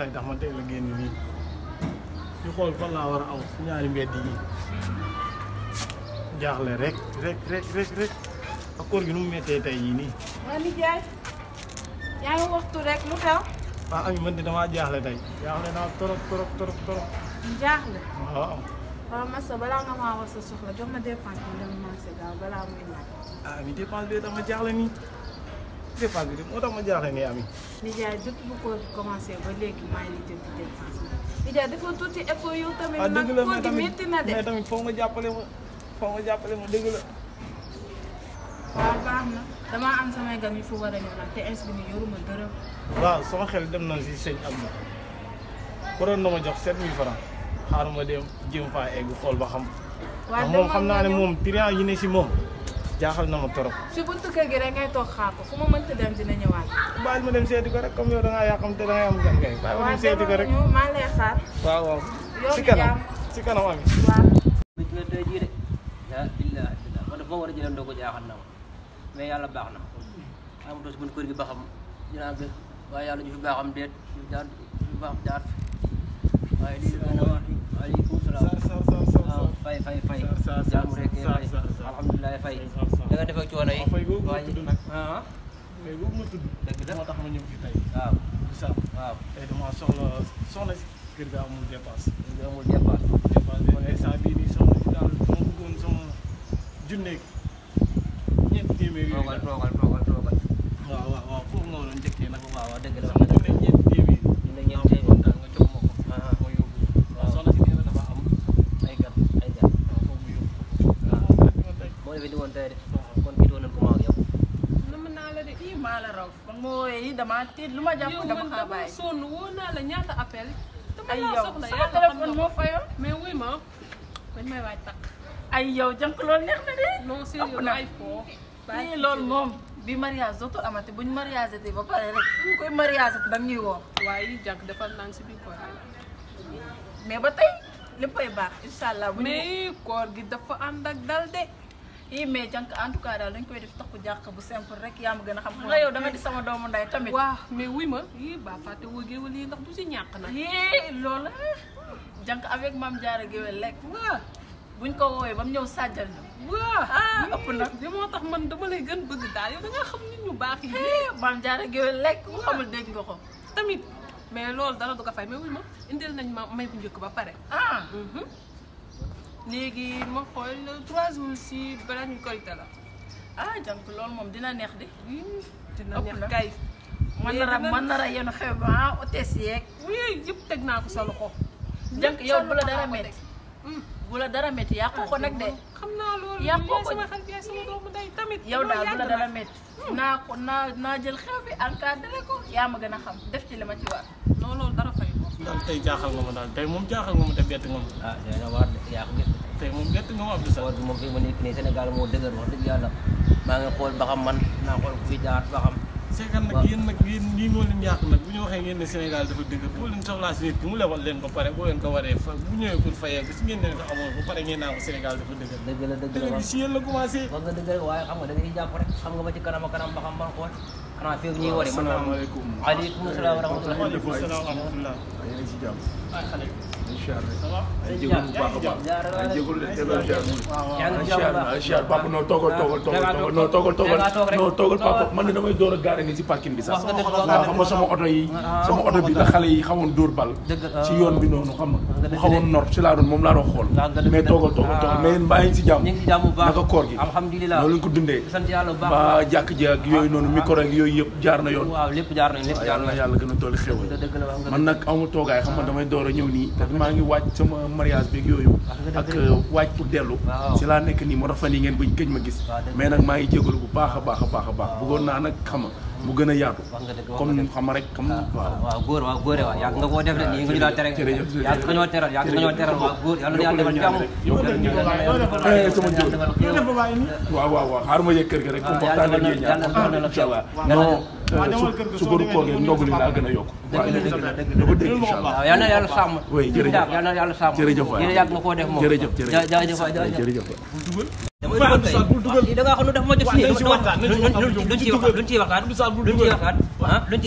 jaaxle tax ma teel a génn nii ñu xool fan laa war a aw ñaari mbedd yi jaaxle rek ak koor gi nu mu méttee tey jii nii. waa nijaay yaa ngi waxtu rek lu xew. ah Ami man de damaa jaaxle tey jaaxle naa trop. jaaxle. waaw. waaw Massa balaa nga maa wax sa soxla jox ma dépense bi dem marché gaaw balaa muy laaj. ah Ami dépense bi tax ma jaaxle nii dépense bi moo tax ma jaaxle nii Ami. nijaay depuis bu koor gi commencé ba léegi maa ngi lijjanti dépense bi. nijaay dafa tuuti effort yow tamit. ah dëgg la koor gi métti na de. mais tamit foog nga jàppale ma dëgg la. waaw baax na damaa am samay gan yu fu war a ñëw nag te ins bi ni yoruma dërëm. waaw sama xel dem na si sëñ Abdou waroon na ma jox 7000 francs xaaral ma dem jéem faa egg xool ba xam. waaw moom xam naa ne moom client yi ne si moom jaaxal na ma trop. si buntu kër gi rek ngay toog xaar ko fu ma mënta dem dina ñëwaat. bàyyi ma dem seeti ko rek comme yow da ngaa yàqamte da ngay am gan kay. bàyyi ma dem seeti ko rek waaw maa ngi lay xaar. waaw yow si kanam Ami. waaw. bi ci tey jii de ah billah man dafa war a jëlee ndoo ko jaaxal na ma mais yàlla baax na amatos buñ kër gi ba xam dinaa gën waaye yàlla ñu fi baaxam déet ñu jaar ñu baax jaar waaye lii waaleykum salaam waaw fay jaamu rek fay alhamdulilah fay da nga def ak coono yi waaye tudd nag ah mais boobu ma tudd dëgg la moo tax ma ñëw fi tey waaw waaw tey damaa soxla si kër ga amul dépense amul départ dépense bi instant bii nii soxla si daal dama bëggoon sama junne ñeenti téeméer yooyu toogal waaw foofu nga waroon njëkkee nag waaw dëgg la sama junne ñeenti téeméer dina ñëw tey kontaan nga jox ma ko ma yóbbu waaw soxna si nee na dafa am ay gan waaw foofu mu yóbbu moo defee di woon tey de kon kii doon nañ ko maa ak yow mën naa la de ii maa la raw ba ma wooyee yi damaa tiit lu ma jàpp yow dama man xaa dama bàyyi. sonn woo naa la ñaata appel dama ay laa yow soxla sama yàlla xam téléphone na moo ko fayoon. mais wuy ma dañ may waaj takk ay yow jànk loolu neex na de. non sérieux ëpp na. ay foo lii loolu moom bi mariage dootul amati buñ mariage te ba pare rek ñu koy mariage te dañ ñuy woo. waaye jànk defal naa si biir koor gi mais ba tey léppay baax incha allah. bu ñu mais koor gi dafa ànd ak dal de ii mais jànk en tout cas daal dañ koy def taxu jàq bu simple rek yaa ma gën a xam. nga yow da nga di sama doomu nday tamit. waaw mais wuy ma yii baa fàtte woo géwél yi ndax du si ñàkk na yee loolu jànk avec Mame Diarra Géwél lekk waaw buñ ko woowee ba mu ñëw sàjjal ñu. waaw ah ëpp na. li moo tax man dama lay gën bëgg daal yow da nga xam nit ñu baax yi Mame Diarra Géwél lekk ku xamul dégg nga ko. tamit mais loolu dara du ko fay mais wuy ma indil nañ ma may bu njëkk ba pare ah léegi ma xool 3 jours si balaa ñu korite la ah jànk loolu moom dina neex di. dina ëpp neex na. kay mën na ra yenu xew ba ah hôtesse yeeg. oui yëpp teg naa ko sa loxo jànk yow bu la dara ko métti teg. bu la dara métti yàqu ko nag de. xam naa loolu Yàqu ko. yaay sama xarit yaay sama doomu day tamit yow daal bu la dara métti métti. naa jël xew bi encadré ko yaa ma gën a xam def ci li ma ci war. non loolu dara fay ko daal tey jaaxal nga ma daal tey moom jaaxal nga ma te bett nga ma ah dina waar de yaa ko gis tey moom bett nga ma Abdou Sall koor bi moom fii ma nekk nii Sénégal moo dëgër wax dëgg yàlla maa ngi xool ba xam man naa xool ku fi jaar ba xam c'est que nag yéen lii moo leen yàq nag bu ñu waxee ngeen ne Sénégal dafa dëgg boo leen soxlaa si nit ki mu lebal leen ba pare boo leen ko waree fa bu ñëwee pour fayee ko si ngeen ne ko amoon ba pare ngeen naa ko Sénégal dafa dëgg dëgg la dëgg bi si yéen la commencé wax nga dëgg rek waaye xam nga da ngay jàpp rek xam nga ba ci kanam a kanam ba xam man xool xanaa feeg ñuy wari man asalaamaaleykum aleykum salaam wa rahmatulah waaleykum salaam wa rahmatulah yéen a ngi si jàmm. ay xale incha allah. ça va ay jégalu bu baax a baax. ay jégalu leen delloo ziar. yaa ngi incha allah incha allah papa non toogal non toogal papa man de damay door a gaare ni si parking bi sax. waaw xam nga sama oto yi. sama oto bi la xale yi xamoon dóor bal. ci yoon bi noonu xam nga. bu xawoon nor ci laa doon moom laa doon xool. mais toogal mais yéen mbaa ngi si jàmm. ñu ngi si jàmm bu baax naka koor gi. alhamdulilah noonu lañ ko dundee. sant yàlla bu baax ba jàkk ji ak yooyu noonu micro ak yooyu yëpp jaar na yoon. waaw lépp jaar nañ lépp waaw jaar yàlla na nañ yàlla gën a dolli xéwal dëgg la wax nga man nag amu toogaay xam nga damay door a ñëw nii te maa ngi waaj sama mariage beeg yooyu ak waaj pour dellu waaw. si laa nekk nii moo tax fan yi ngeen bañ këj ma gis waaw, dëgg la. mais nag maa ngi jégalu bu baax a baax a baax a baax bëggoon naa nag xam nga mu gën a yaatu wax nga dëgg wax nga comme dëgg. xam nga rek comme waaw waaw góor waaw góore waaw yàgg nga koo def de nii nga ñu daal tere jërëjëf yàgg nga ñoo teral yàgg nga ñoo teral waaw góor yàlla na yàlla defal jàmm sama jëw waaw waaw waaw xaaral ma yëg kër ga rek comme waxtaan ak yéen ñaar incha allah non su góoru koogee ndogu li laa gën a yokk waaw da ko dégg incha allah waaw yal na yàlla sàmm oui jërëjëf yal na yàlla sàmm jërëjëf waay yàgg nga koo def moom jërëjëf jaajëf waay jërëjëf dama dugal kay da ngaa xam ne dafa ma jox nii luñ ciy waxtaan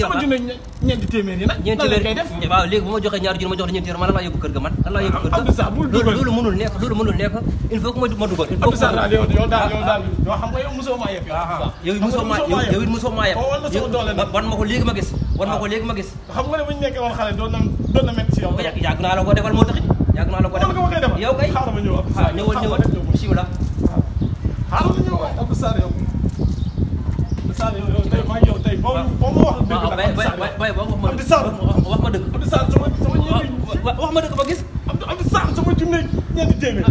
sama junne ñeenti téeméer yi nag ñeenti téeméer waaw léegi bu ma joxee ñaari junne ma jox la ñeenti téeméer man lan laa yóbbu kër ga man lan laa yóbbu kër ga loolu mënul nekk il faut que ma dugal il faut que yow daal yoo xam nga yow mosoo maa yeb yow it mosoo maa yeb wan ma ko léegi ma gis xam nga ne bu ñu nekkee woon xale doon na métti si yow yàgg naa la ko defal moo taxit yàgg naa la ko defal yow kay xaaral ma ñëw ñëwal bismillah xaaral ma ñëw Abdou Sarr yow Abdou Sarr yow tey maa yow tey boo ma wax dëgg Abdou Sarr wax ma dëgg Abdou Sarr sama ñeenti wax ma dëgg ba gis Abdou Sarr sama junne ñeenti téeméer